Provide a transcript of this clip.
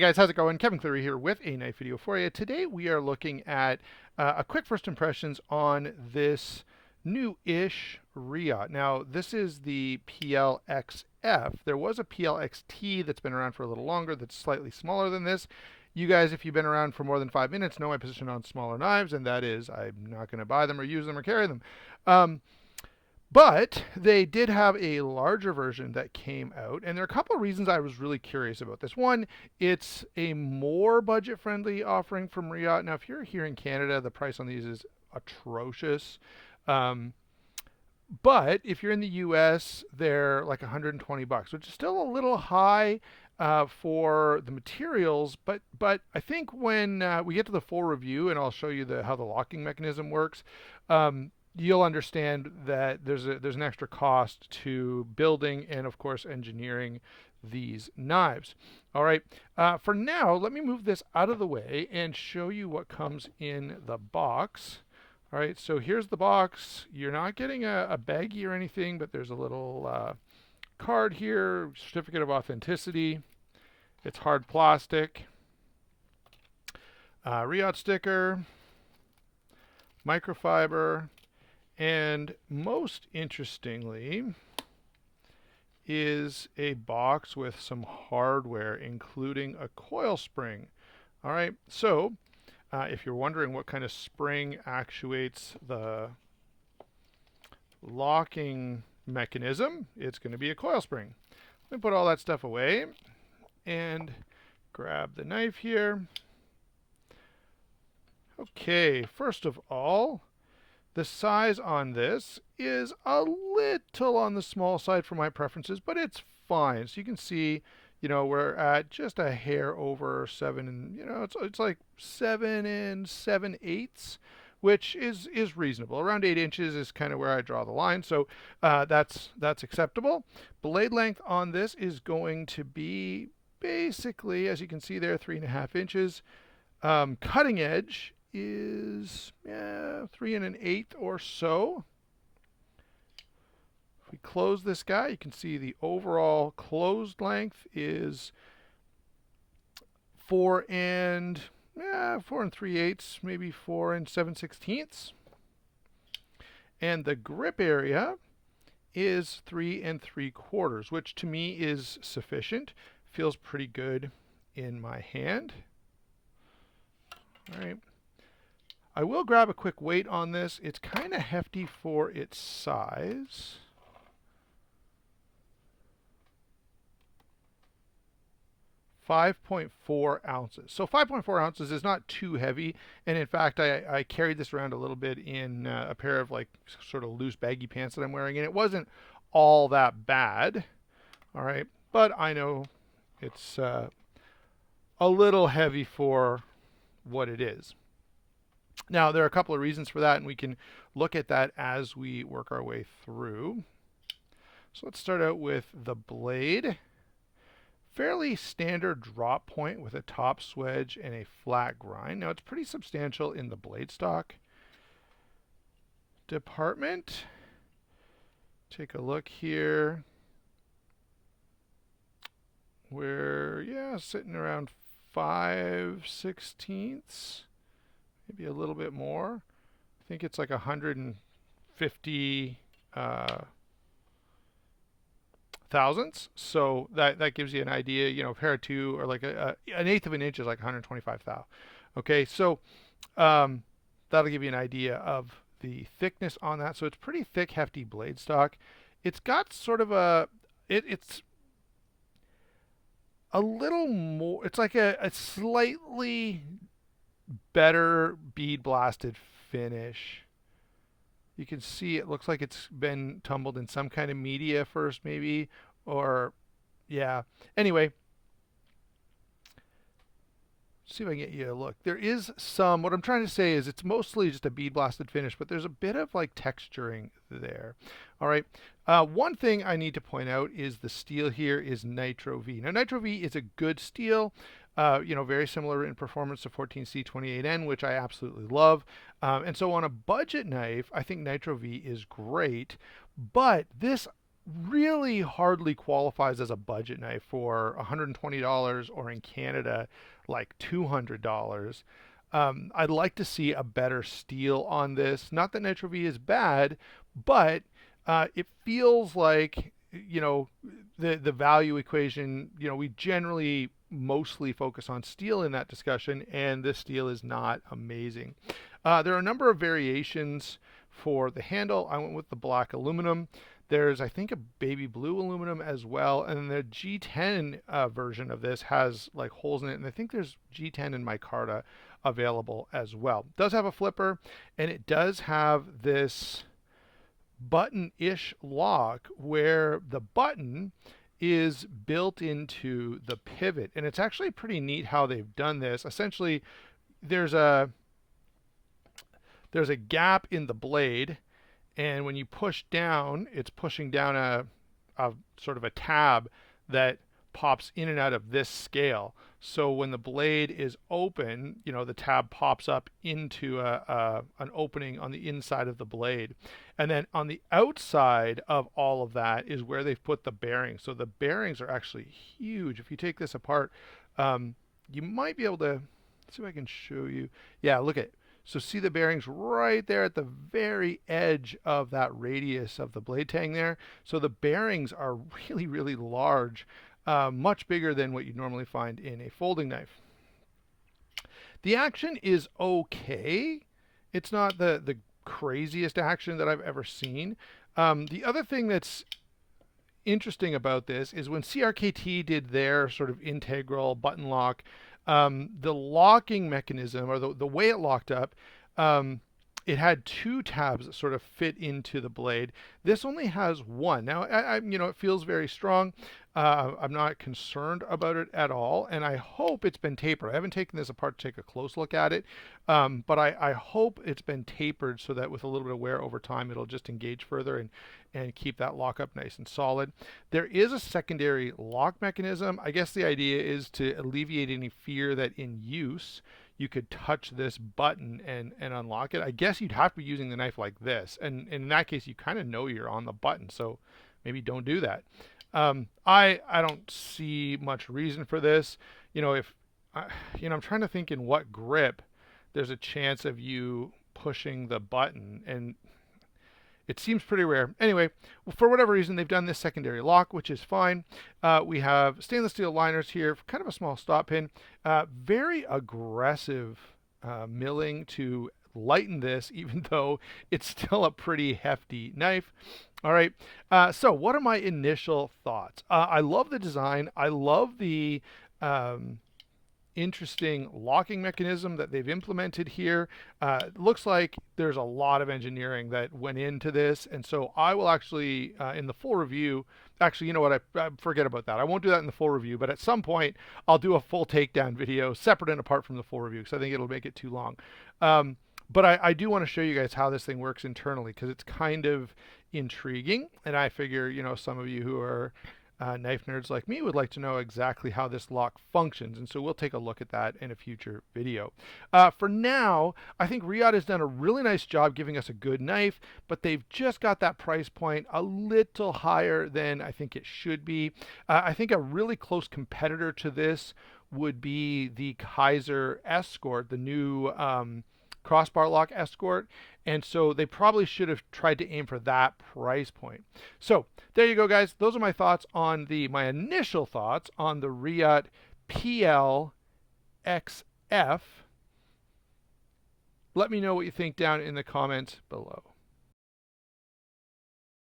guys, how's it going? Kevin Cleary here with a knife video for you. Today we are looking at a quick first impressions on this new-ish Reate. Now this is the PL XF. There was a PL XT that's been around for a little longer that's slightly smaller than this. You guys, if you've been around for more than 5 minutes, know my position on smaller knives, and that is I'm not going to buy them or use them or carry them. But they did have a larger version that came out, and there are a couple of reasons I was really curious about this. One, it's a more budget-friendly offering from Reate. Now, if you're here in Canada, the price on these is atrocious. Um, but if you're in the US, they're like 120 bucks, which is still a little high for the materials. But I think when we get to the full review, and I'll show you how the locking mechanism works, you'll understand that there's an extra cost to building and of course engineering these knives. All right, for now, let me move this out of the way and show you what comes in the box. All right, so here's the box. You're not getting a baggie or anything, but there's a little card here, certificate of authenticity. It's hard plastic. Reate sticker, microfiber, and most interestingly is a box with some hardware, including a coil spring. All right, so if you're wondering what kind of spring actuates the locking mechanism, it's going to be a coil spring. Let me put all that stuff away and grab the knife here. Okay, first of all, the size on this is a little on the small side for my preferences, but it's fine. So you can see, we're at just a hair over 7, and it's like 7 7/8, which is reasonable. Around 8 inches is kind of where I draw the line, so that's acceptable. Blade length on this is going to be basically, as you can see there, 3.5 inches. Cutting edge is 3 1/8 or so. If we close this guy, you can see the overall closed length is 4 3/8, maybe 4 7/16. And the grip area is 3 3/4, which to me is sufficient. Feels pretty good in my hand. All right. I will grab a quick weight on this. It's kind of hefty for its size. .4 ounces. So 5.4 ounces is not too heavy. And in fact, I carried this around a little bit in a pair of like sort of loose baggy pants that I'm wearing, and it wasn't all that bad. All right. But I know it's a little heavy for what it is. Now, there are a couple of reasons for that, and we can look at that as we work our way through. So let's start out with the blade. Fairly standard drop point with a top swedge and a flat grind. Now, it's pretty substantial in the blade stock department. Take a look here. We're, sitting around 5/16. Maybe a little bit more. I think it's like 150 thousandths. So that gives you an idea. A pair of 2 or like an 1/8 of an inch is like 125 thou. Okay, so that'll give you an idea of the thickness on that. So it's pretty thick, hefty blade stock. It's got sort of it's a little more. It's like a slightly better bead blasted finish. You can see it looks like it's been tumbled in some kind of media first, maybe, or anyway, see if I can get you a look. There is some, what I'm trying to say is it's mostly just a bead blasted finish, but there's a bit of like texturing there. All right. One thing I need to point out is the steel here is Nitro V. Now, Nitro V is a good steel. Very similar in performance to 14C28N, which I absolutely love. And so on a budget knife, I think Nitro V is great. But this really hardly qualifies as a budget knife for $120 or in Canada like $200. I'd like to see a better steel on this. Not that Nitro V is bad, but it feels like the value equation. We generally mostly focus on steel in that discussion, and this steel is not amazing. There are a number of variations for the handle. I went with the black aluminum. There's, I think, a baby blue aluminum as well, and then the G10 version of this has like holes in it, and I think there's G10 and micarta available as well. It does have a flipper, and it does have this button-ish lock where the button is built into the pivot, and it's actually pretty neat how they've done this. Essentially, there's a gap in the blade, and when you push down, it's pushing down a sort of a tab that pops in and out of this scale. So when the blade is open, the tab pops up into an opening on the inside of the blade. And then on the outside of all of that is where they've put the bearings. So the bearings are actually huge. If you take this apart, you might be able to see if I can show you. Yeah, look at it. So see the bearings right there at the very edge of that radius of the blade tang there. So the bearings are really, really large, much bigger than what you'd normally find in a folding knife. The action is okay. It's not the craziest action that I've ever seen. The other thing that's interesting about this is when CRKT did their sort of integral button lock, the locking mechanism, or the way it locked up, it had two tabs that sort of fit into the blade. This only has one. Now, it feels very strong. I'm not concerned about it at all, and I hope it's been tapered. I haven't taken this apart to take a close look at it, but I hope it's been tapered so that with a little bit of wear over time, it'll just engage further and keep that lockup nice and solid. There is a secondary lock mechanism. I guess the idea is to alleviate any fear that in use you could touch this button and unlock it. I guess you'd have to be using the knife like this, and in that case you kind of know you're on the button, so maybe don't do that. I don't see much reason for this. If I'm trying to think in what grip there's a chance of you pushing the button, and it seems pretty rare. Anyway, for whatever reason, they've done this secondary lock, which is fine. We have stainless steel liners here, kind of a small stop pin. Very aggressive milling to lighten this, even though it's still a pretty hefty knife. All right, so what are my initial thoughts? I love the design. I love the interesting locking mechanism that they've implemented here. Looks like there's a lot of engineering that went into this, and so I will actually, in the full review, actually, you know what, I forget about that. I won't do that in the full review, but at some point I'll do a full takedown video separate and apart from the full review, because I think it'll make it too long. But I do want to show you guys how this thing works internally, because it's kind of intriguing, and I figure, some of you who are knife nerds like me would like to know exactly how this lock functions, and so we'll take a look at that in a future video. For now, I think Reate has done a really nice job giving us a good knife, but they've just got that price point a little higher than I think it should be. I think a really close competitor to this would be the Kaiser Escort, the new crossbar lock Escort, and so they probably should have tried to aim for that price point. So there you go, guys. Those are my thoughts on my initial thoughts on the Reate PL XF. Let me know what you think down in the comments below.